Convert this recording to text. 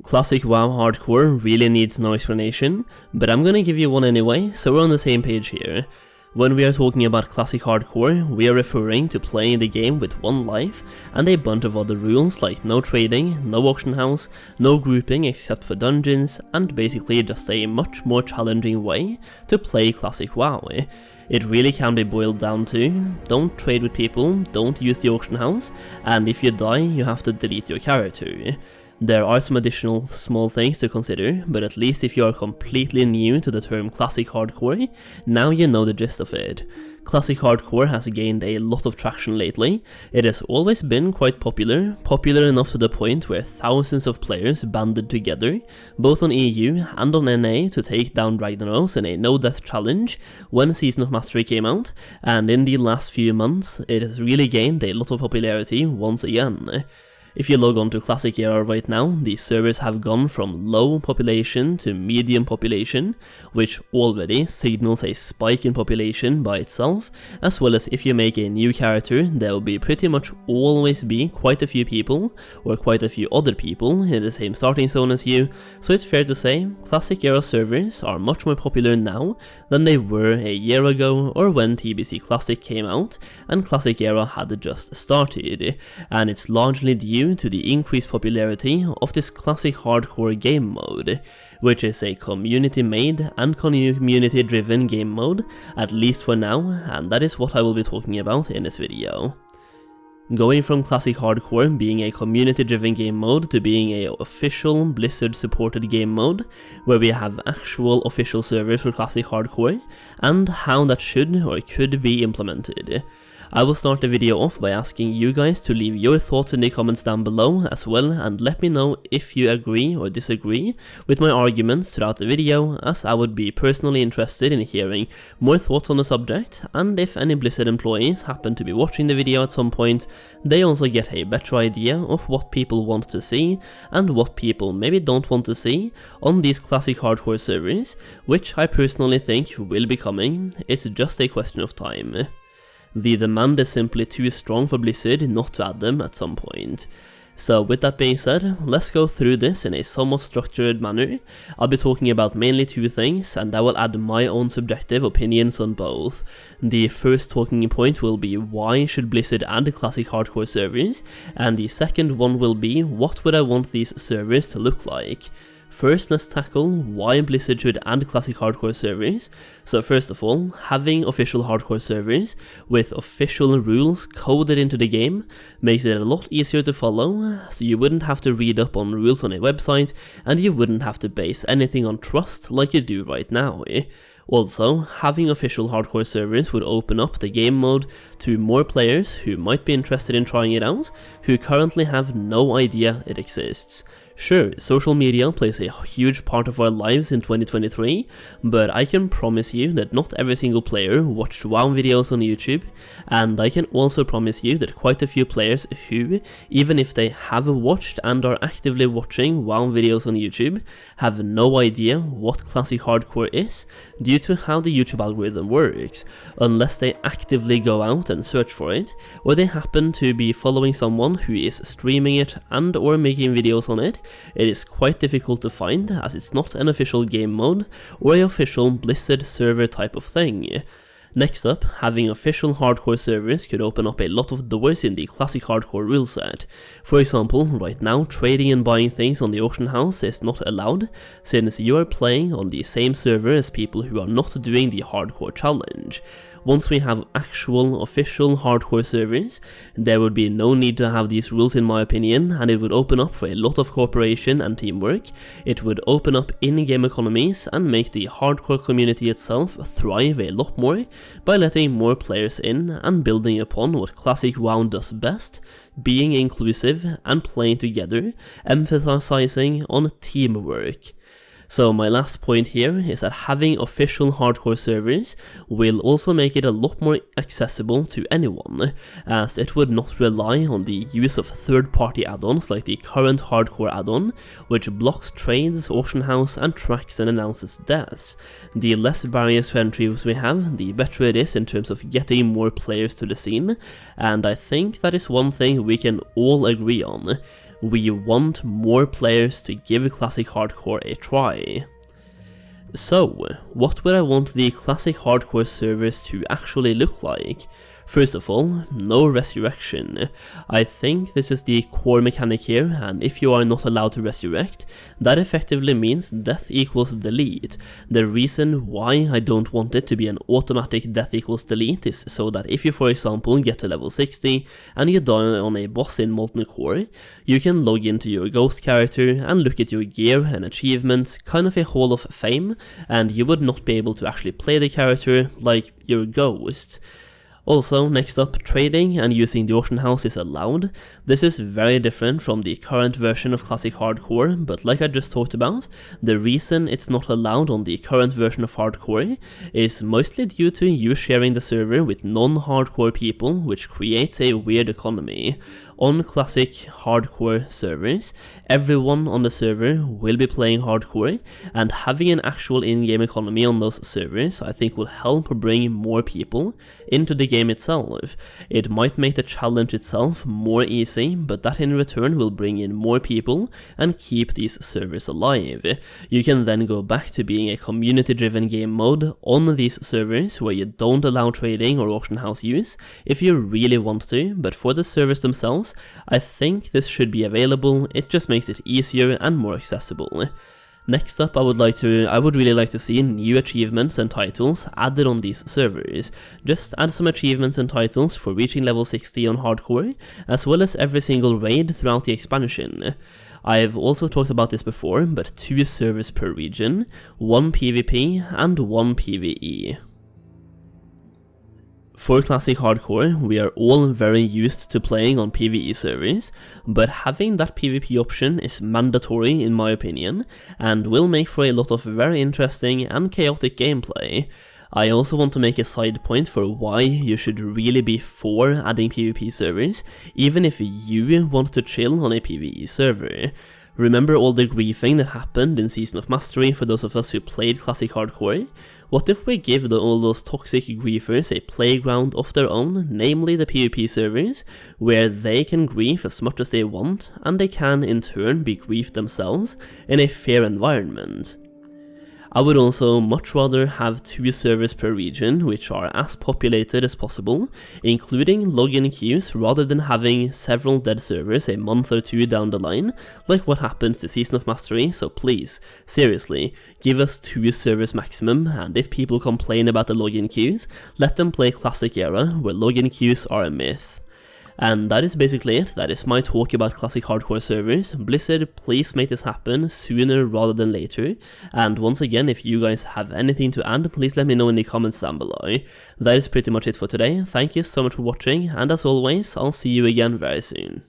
Classic WoW Hardcore really needs no explanation, but I'm gonna give you one anyway, so we're on the same page here. When we are talking about Classic Hardcore, we are referring to playing the game with one life and a bunch of other rules like no trading, no auction house, no grouping except for dungeons, and basically just a much more challenging way to play Classic WoW. It really can be boiled down to: don't trade with people, don't use the auction house, and if you die you have to delete your character. There are some additional small things to consider, but at least if you are completely new to the term Classic Hardcore, now you know the gist of it. Classic Hardcore has gained a lot of traction lately. It has always been quite popular enough to the point where thousands of players banded together, both on EU and on NA, to take down Ragnaros in a no-death challenge when Season of Mastery came out, and in the last few months it has really gained a lot of popularity once again. If you log on to Classic Era right now, the servers have gone from low population to medium population, which already signals a spike in population by itself, as well as if you make a new character, there will be pretty much always be quite a few people, or quite a few other people, in the same starting zone as you, so it's fair to say Classic Era servers are much more popular now than they were a year ago or when TBC Classic came out and Classic Era had just started, and it's largely due to the increased popularity of this Classic Hardcore game mode, which is a community-made and community-driven game mode, at least for now, and that is what I will be talking about in this video. Going from Classic Hardcore being a community-driven game mode to being a official Blizzard-supported game mode, where we have actual official servers for Classic Hardcore, and how that should or could be implemented. I will start the video off by asking you guys to leave your thoughts in the comments down below as well, and let me know if you agree or disagree with my arguments throughout the video, as I would be personally interested in hearing more thoughts on the subject, and if any Blizzard employees happen to be watching the video at some point, they also get a better idea of what people want to see and what people maybe don't want to see on these Classic Hardcore servers, which I personally think will be coming. It's just a question of time. The demand is simply too strong for Blizzard not to add them at some point. So with that being said, let's go through this in a somewhat structured manner. I'll be talking about mainly two things, and I will add my own subjective opinions on both. The first talking point will be why should Blizzard add Classic Hardcore servers, and the second one will be what would I want these servers to look like. First, let's tackle why Blizzard should add Classic Hardcore servers. So first of all, having official hardcore servers with official rules coded into the game makes it a lot easier to follow, so you wouldn't have to read up on rules on a website, and you wouldn't have to base anything on trust like you do right now. Also, having official hardcore servers would open up the game mode to more players who might be interested in trying it out, who currently have no idea it exists. Sure, social media plays a huge part of our lives in 2023, but I can promise you that not every single player watched WoW videos on YouTube, and I can also promise you that quite a few players who, even if they have watched and are actively watching WoW videos on YouTube, have no idea what Classic Hardcore is due to how the YouTube algorithm works, unless they actively go out and search for it, or they happen to be following someone who is streaming it and or making videos on it. It is quite difficult to find, as it's not an official game mode or an official Blizzard server type of thing. Next up, having official hardcore servers could open up a lot of doors in the Classic Hardcore rule set. For example, right now trading and buying things on the auction house is not allowed, since you are playing on the same server as people who are not doing the hardcore challenge. Once we have actual official hardcore servers, there would be no need to have these rules in my opinion, and it would open up for a lot of cooperation and teamwork. It would open up in-game economies and make the hardcore community itself thrive a lot more by letting more players in and building upon what Classic WoW does best, being inclusive and playing together, emphasizing on teamwork. So my last point here is that having official hardcore servers will also make it a lot more accessible to anyone, as it would not rely on the use of third-party add-ons like the current hardcore add-on, which blocks trades, auction house, and tracks and announces deaths. The less barriers to entries we have, the better it is in terms of getting more players to the scene, and I think that is one thing we can all agree on. We want more players to give Classic Hardcore a try. So, what would I want the Classic Hardcore servers to actually look like? First of all, no resurrection. I think this is the core mechanic here, and if you are not allowed to resurrect, that effectively means death equals delete. The reason why I don't want it to be an automatic death equals delete is so that if you, for example, get to level 60 and you die on a boss in Molten Core, you can log into your ghost character and look at your gear and achievements, kind of a hall of fame, and you would not be able to actually play the character like your ghost. Also, next up, trading and using the auction house is allowed. This is very different from the current version of Classic Hardcore, but like I just talked about, the reason it's not allowed on the current version of Hardcore is mostly due to you sharing the server with non-hardcore people, which creates a weird economy. On Classic Hardcore servers, everyone on the server will be playing Hardcore, and having an actual in-game economy on those servers I think will help bring more people into the game itself. It might make the challenge itself more easy, but that in return will bring in more people and keep these servers alive. You can then go back to being a community-driven game mode on these servers where you don't allow trading or auction house use if you really want to, but for the servers themselves, I think this should be available. It just makes it easier and more accessible. Next up, I would really like to see new achievements and titles added on these servers. Just add some achievements and titles for reaching level 60 on Hardcore, as well as every single raid throughout the expansion. I've also talked about this before, but 2 servers per region, 1 PvP and 1 PvE. For Classic Hardcore, we are all very used to playing on PvE servers, but having that PvP option is mandatory in my opinion, and will make for a lot of very interesting and chaotic gameplay. I also want to make a side point for why you should really be for adding PvP servers, even if you want to chill on a PvE server. Remember all the griefing that happened in Season of Mastery for those of us who played Classic Hardcore? What if we give all those toxic griefers a playground of their own, namely the PvP servers, where they can grief as much as they want, and they can in turn be griefed themselves in a fair environment? I would also much rather have 2 servers per region, which are as populated as possible, including login queues rather than having several dead servers a month or 2 down the line, like what happened to Season of Mastery. So please, seriously, give us 2 servers maximum, and if people complain about the login queues, let them play Classic Era, where login queues are a myth. And that is basically it. That is my talk about Classic Hardcore servers. Blizzard, please make this happen sooner rather than later. And once again, if you guys have anything to add, please let me know in the comments down below. That is pretty much it for today. Thank you so much for watching, and as always, I'll see you again very soon.